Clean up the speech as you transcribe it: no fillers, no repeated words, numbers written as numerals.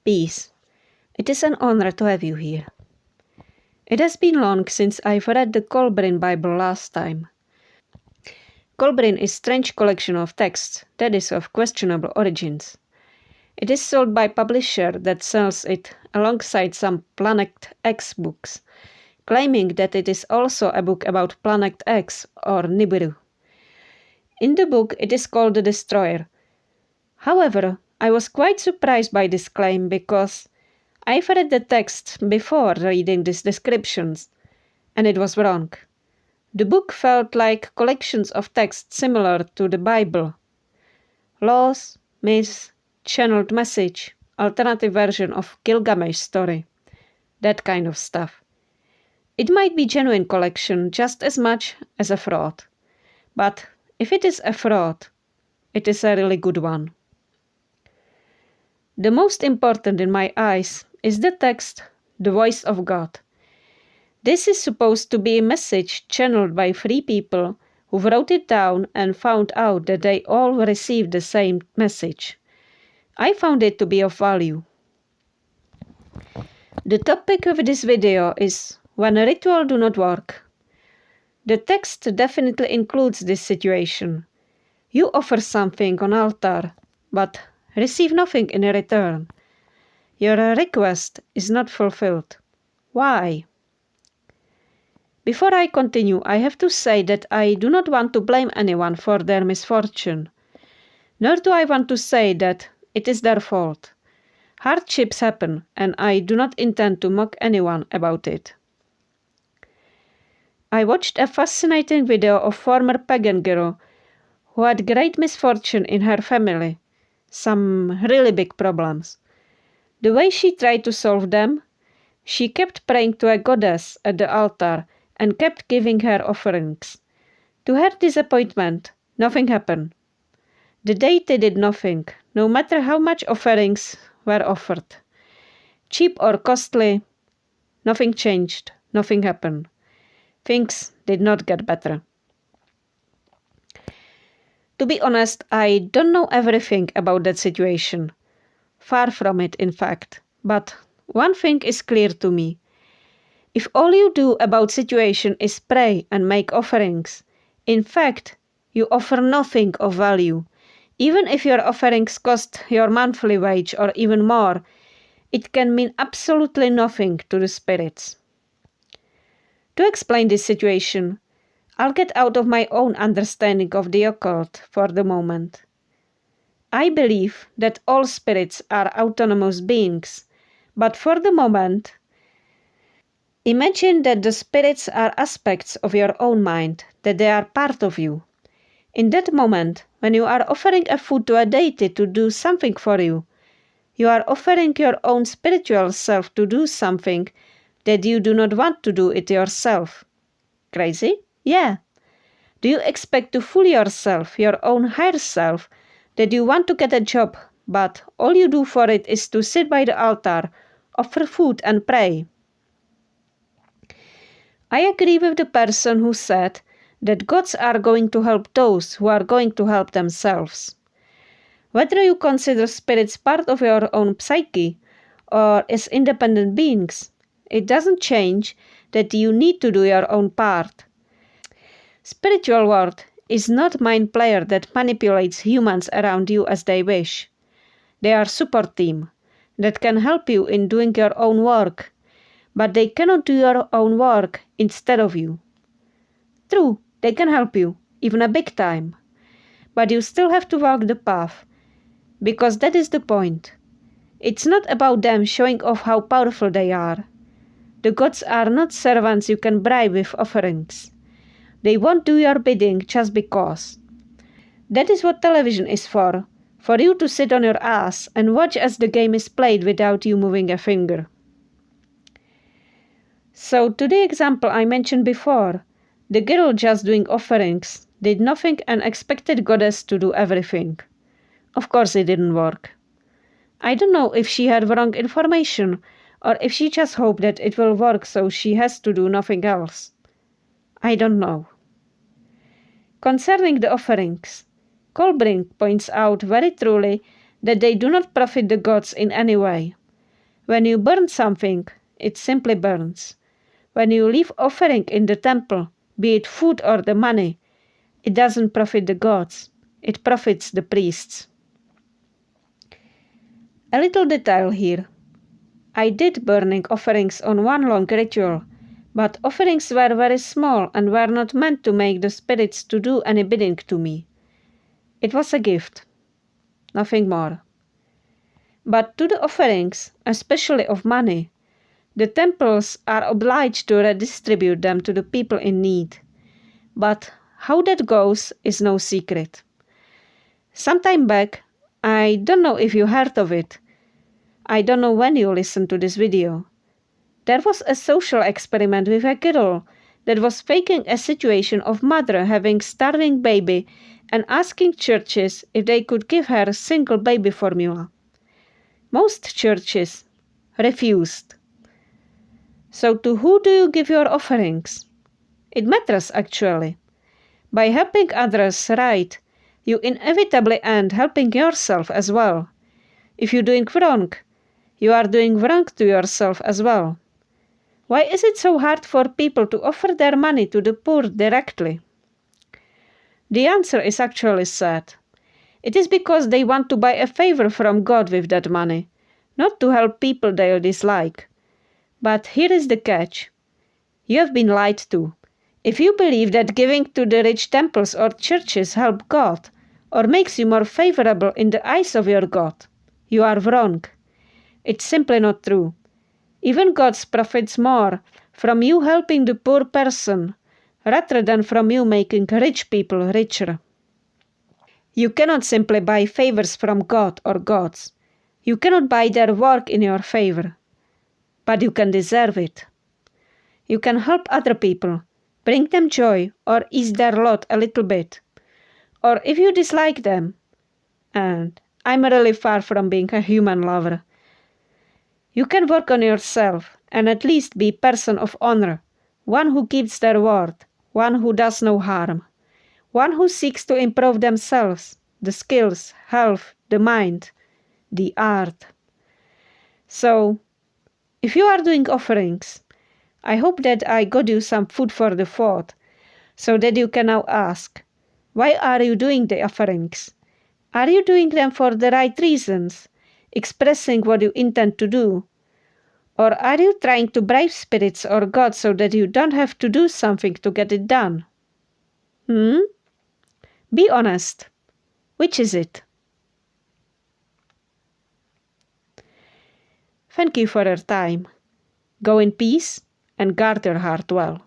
Peace. It is an honor to have you here. It has been long since I've read the Kolbrin Bible last time. Kolbrin is a strange collection of texts that is of questionable origins. It is sold by a publisher that sells it alongside some Planet X books, claiming that it is also a book about Planet X or Nibiru. In the book, it is called The Destroyer. However, I was quite surprised by this claim because I've read the text before reading these descriptions, and it was wrong. The book felt like collections of texts similar to the Bible. Laws, myths, channeled message, alternative version of Gilgamesh story, that kind of stuff. It might be genuine collection just as much as a fraud. But if it is a fraud, it is a really good one. The most important in my eyes is the text, the voice of God. This is supposed to be a message channeled by 3 people who wrote it down and found out that they all received the same message. I found it to be of value. The topic of this video is when a ritual do not work. The text definitely includes this situation. You offer something on altar, but receive nothing in return. Your request is not fulfilled. Why? Before I continue, I have to say that I do not want to blame anyone for their misfortune. Nor do I want to say that it is their fault. Hardships happen, and I do not intend to mock anyone about it. I watched a fascinating video of former pagan girl who had great misfortune in her family, some really big problems. The way she tried to solve them, she kept praying to a goddess at the altar and kept giving her offerings. To her disappointment, nothing happened. The deity did nothing, no matter how much offerings were offered. Cheap or costly, nothing changed, nothing happened. Things did not get better. To be honest, I don't know everything about that situation. Far from it, in fact. But one thing is clear to me. If all you do about situation is pray and make offerings, in fact, you offer nothing of value. Even if your offerings cost your monthly wage or even more, it can mean absolutely nothing to the spirits. To explain this situation, I'll get out of my own understanding of the occult for the moment. I believe that all spirits are autonomous beings, but for the moment, imagine that the spirits are aspects of your own mind, that they are part of you. In that moment, when you are offering a food to a deity to do something for you, you are offering your own spiritual self to do something that you do not want to do it yourself. Crazy? Yeah. Do you expect to fool yourself, your own higher self, that you want to get a job, but all you do for it is to sit by the altar, offer food and pray? I agree with the person who said that gods are going to help those who are going to help themselves. Whether you consider spirits part of your own psyche or as independent beings, it doesn't change that you need to do your own part. Spiritual world is not mind player that manipulates humans around you as they wish. They are support team that can help you in doing your own work, but they cannot do your own work instead of you. True, they can help you, even a big time, but you still have to walk the path, because that is the point. It's not about them showing off how powerful they are. The gods are not servants you can bribe with offerings. They won't do your bidding just because. That is what television is for you to sit on your ass and watch as the game is played without you moving a finger. So to the example I mentioned before, the girl just doing offerings did nothing and expected goddess to do everything. Of course it didn't work. I don't know if she had wrong information or if she just hoped that it will work so she has to do nothing else. I don't know. Concerning the offerings, Kolbrin points out very truly that they do not profit the gods in any way. When you burn something, it simply burns. When you leave offering in the temple, be it food or the money, it doesn't profit the gods, it profits the priests. A little detail here. I did burning offerings on one long ritual, but offerings were very small and were not meant to make the spirits to do any bidding to me. It was a gift, nothing more. But to the offerings, especially of money, the temples are obliged to redistribute them to the people in need. But how that goes is no secret. Some time back, I don't know if you heard of it, I don't know when you listened to this video, there was a social experiment with a girl that was faking a situation of mother having starving baby and asking churches if they could give her a single baby formula. Most churches refused. So to who do you give your offerings? It matters actually. By helping others right, you inevitably end helping yourself as well. If you're doing wrong, you are doing wrong to yourself as well. Why is it so hard for people to offer their money to the poor directly? The answer is actually sad. It is because they want to buy a favor from God with that money, not to help people they dislike. But here is the catch. You have been lied to. If you believe that giving to the rich temples or churches help God, or makes you more favorable in the eyes of your God, you are wrong. It's simply not true. Even God profits more from you helping the poor person rather than from you making rich people richer. You cannot simply buy favors from God or gods. You cannot buy their work in your favor. But you can deserve it. You can help other people, bring them joy or ease their lot a little bit. Or if you dislike them, and I'm really far from being a human lover, you can work on yourself and at least be a person of honor, one who keeps their word, one who does no harm, one who seeks to improve themselves, the skills, health, the mind, the art. So, if you are doing offerings, I hope that I got you some food for the thought, so that you can now ask, why are you doing the offerings? Are you doing them for the right reasons, expressing what you intend to do? Or are you trying to bribe spirits or God so that you don't have to do something to get it done? Be honest. Which is it? Thank you for your time. Go in peace and guard your heart well.